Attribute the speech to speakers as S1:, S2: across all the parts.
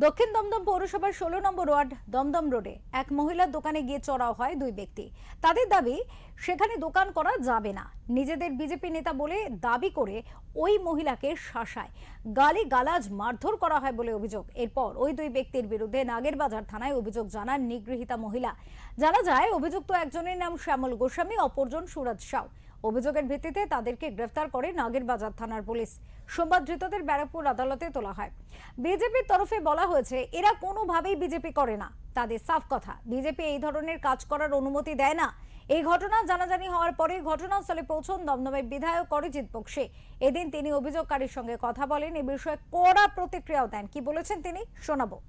S1: দক্ষিণ দমদম পৌরসভার ১৬ নম্বর ওয়ার্ড দমদম রোডে এক মহিলার দোকানে গিয়ে চড়াও হয় দুই ব্যক্তি। তাদের দাবি সেখানে দোকান করা যাবে না। নিজেদের বিজেপি নেতা বলে দাবি করে ওই মহিলাকে শাসায়, গালিগালাজ, মারধর করা হয় বলে অভিযোগ। এরপর ওই দুই ব্যক্তির বিরুদ্ধে নাগেরবাজার থানায় অভিযোগ জানান নিগৃহীতা মহিলা। জানা যায় অভিযুক্ত একজনের নাম শ্যামল গোস্বামী, অপরজন সুরজ সাউ। অভিযোগের ভিত্তিতে তাদেরকে গ্রেফতার করে নাগেরবাজার থানার পুলিশ। সোমবার ধৃতদের ব্যারাকপুর আদালতে তোলা হয়। বিজেপির তরফে বলা হয়েছে এরা কোনোভাবেই বিজেপি করে না। তাদের সাফ কথা, বিজেপি এই ধরনের কাজ করার অনুমতি দেয় না। এই ঘটনা জানাজানি হওয়ার পরে ঘটনাস্থলে পৌঁছন দমদমের বিধায়ক অরিজিৎ বক্সি। এদিন তিনি অভিযোগকারীর সঙ্গে কথা বলেন, এ বিষয়ে কড়া প্রতিক্রিয়াও দেন। কি বলেছেন তিনি শোনাবো।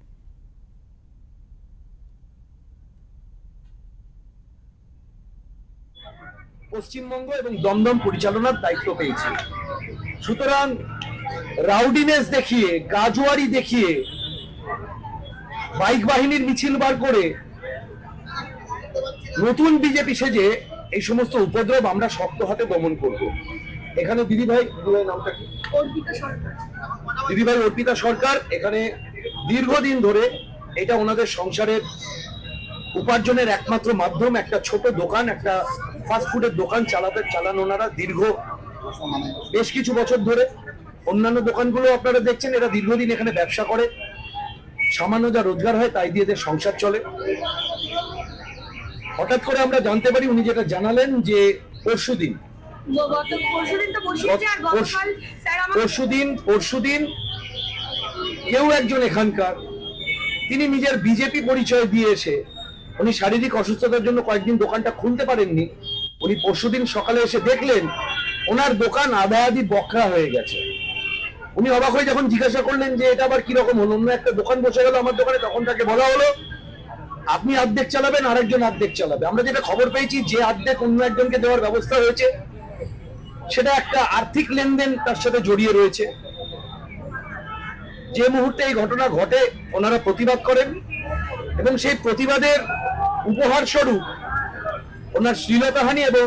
S2: পশ্চিমবঙ্গ এবং দমদম পরিচালনার দায়িত্ব পেয়েছি, সুতরাং রাউডিনেস দেখিয়ে, গাজোয়ারি দেখিয়ে, বাইক বাহিনীর মিছিল বার করে নতুন বিজেপি সেজে এই সমস্ত উপদ্রব আমরা শক্ত হাতে দমন করব। এখানে দিদিভাই নামটা কি? দিদিভাই অর্পিতা সরকার এখানে দীর্ঘদিন ধরে এটা ওনাদের সংসারের উপার্জনের একমাত্র মাধ্যম। একটা ছোট দোকান, একটা ফাস্ট ফুডের দোকান চালান ওনারা দীর্ঘ বেশ কিছু বছর ধরে। অন্যান্য দোকানগুলো আপনারা দেখছেন, এরা দীর্ঘদিন এখানে ব্যবসা করে, সামান্য যা রোজগার হয় তাই দিয়ে এদের সংসার চলে। হঠাৎ করে আমরা জানতে পারি উনি যেটা জানালেন যে পরশুদিন কেউ একজন এখানকার, তিনি নিজের বিজেপি পরিচয় দিয়ে এসে, উনি শারীরিক অসুস্থতার জন্য কয়েকদিন দোকানটা খুলতে পারেননি। উনি পরশুদিন সকালে এসে দেখলেন ওনার দোকান আধা আধি বকরা হয়ে গেছে। উনি অবাক হয়ে যখন জিজ্ঞাসা করলেন যে এটা আবার কিরকম হলো, অন্য একটা দোকান বসে গেল আমার দোকানে, তখন তাকে বলা হলো আপনি অর্ধেক চালাবেন, আরেকজন অর্ধেক চালাবে। আমরা যেটা খবর পেয়েছি, যে অর্ধেক অন্য একজনকে দেওয়ার ব্যবস্থা হয়েছে, সেটা একটা আর্থিক লেনদেন তার সাথে জড়িয়ে রয়েছে। যে মুহূর্তে এই ঘটনা ঘটে ওনারা প্রতিবাদ করেন এবং সেই প্রতিবাদের উপহার স্বরূপ ওনার শ্লীলতাহানি এবং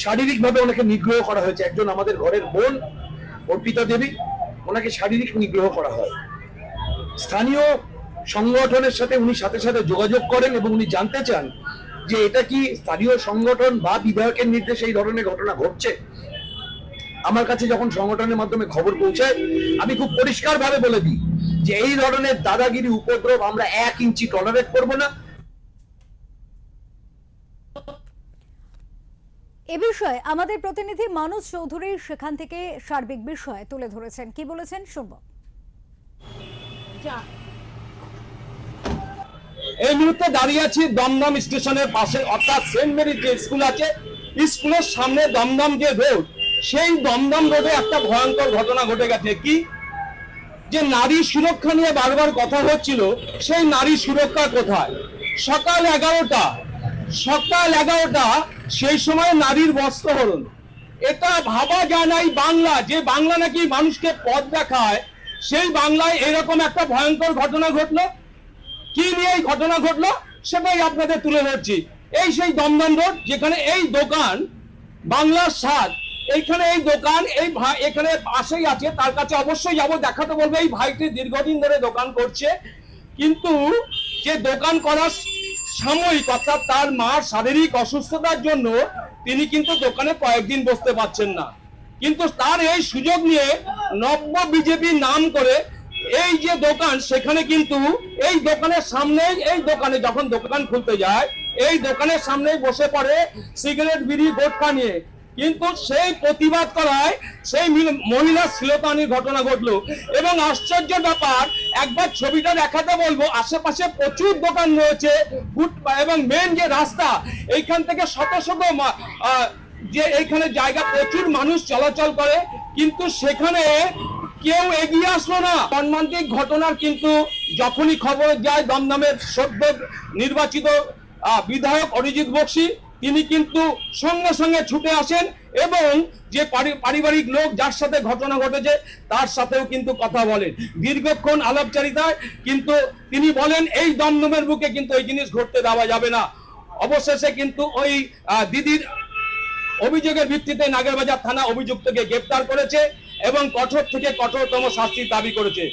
S2: শারীরিকভাবে ওনাকে নিগ্রহ করা হয়েছে। একজন আমাদের ঘরের বোন অর্পিতা দেবী, ওনাকে শারীরিক নিগ্রহ করা হয়। স্থানীয় সংগঠনের সাথে উনি সাথে সাথে যোগাযোগ করেন এবং উনি জানতে চান যে এটা কি স্থানীয় সংগঠন বা বিধায়কের নির্দেশে এই ধরনের ঘটনা ঘটছে। আমার কাছে যখন সংগঠনের মাধ্যমে খবর পৌঁছায়, আমি খুব পরিষ্কার ভাবে বলে দিই যে এই ধরনের দাদাগিরি, উপদ্রব আমরা 1 ইঞ্চি টলারেট করব না।
S1: এ বিষয়ে আমাদের প্রতিনিধি মানুষ চৌধুরী সেখান থেকে সার্বিক বিষয় তুলে ধরেছেন। কি বলেছেন শুনব।
S3: এই মুহূর্তে দাঁড়িয়ে আছি দমদম স্টেশনের পাশে, অর্থাৎ সেন্ট মেরির যে স্কুল আছে, স্কুলের সামনে দমদম যে রোড, সেই দমদম রোডে একটা ভয়ঙ্কর ঘটনা ঘটে গেছে। কি যে নারী সুরক্ষা নিয়ে বারবার কথা হচ্ছিল, সেই নারী সুরক্ষা কোথায়? সকাল 11টা সেই সময় নারীর বস্ত্রহরণ। এটা ভাবা যায় না, বাংলা, যে বাংলা নাকি মানুষকে পথ দেখায়, সেই বাংলায় এরকম একটা ভয়ঙ্কর ঘটনা ঘটলো। কি নিয়ে এই ঘটনা ঘটলো সেটাই আপনাদের তুলে ধরছি। এই সেই দমদম রোড, যেখানে এই দোকান বাংলার স্বাদ, এইখানে এই দোকান, এই ভাই এখানে পাশেই আছে, তার কাছে অবশ্যই যাবো, দেখাতে বলবো। এই ভাইটি দীর্ঘদিন ধরে দোকান করছে, কিন্তু যে দোকান করার সাময়িক, অর্থাৎ তার মার শারীরিক অসুস্থতার জন্য তিনি কিন্তু দোকানে কয়েকদিন বসতে পারছেন না। কিন্তু তার এই সুযোগ নিয়ে নব্য বিজেপি নাম করে এই যে দোকান, সেখানে কিন্তু এই দোকানের সামনে, এই দোকানে যখন দোকান খুলতে যায়, এই দোকানের সামনেই বসে পড়ে সিগারেট, বিড়ি, গোটকা নিয়ে। কিন্তু সেই প্রতিবাদ করায় সেই মহিলার শ্লীলতাহানির ঘটনা ঘটলো। এবং আশ্চর্য ব্যাপার, একবার ছবিটা দেখাতে বলবো, আশেপাশে প্রচুর দোকান রয়েছে, এবং মেন যে রাস্তা, এইখান থেকে শত শত যে এইখানে জায়গা, প্রচুর মানুষ চলাচল করে, কিন্তু সেখানে কেউ এগিয়ে আসলো না। মর্মান্তিক ঘটনার কিন্তু যখনই খবর যায়, দমদমের সদ্য নির্বাচিত বিধায়ক অরিজিৎ বক্সি, তিনি কিন্তু সঙ্গে সঙ্গে ছুটে আসেন এবং যে পারিবারিক লোক যার সাথে ঘটনা ঘটেছে তার সাথেও কিন্তু কথা বলেন। দীর্ঘক্ষণ আলাপচারিতায় কিন্তু তিনি বলেন এই দমদমের বুকে কিন্তু এই জিনিস ঘটতে দেওয়া যাবে না। অবশেষে কিন্তু ওই দিদির অভিযোগের ভিত্তিতে নাগেরবাজার থানা অভিযুক্তকে গ্রেফতার করেছে এবং কঠোর থেকে কঠোরতম শাস্তির দাবি করেছে।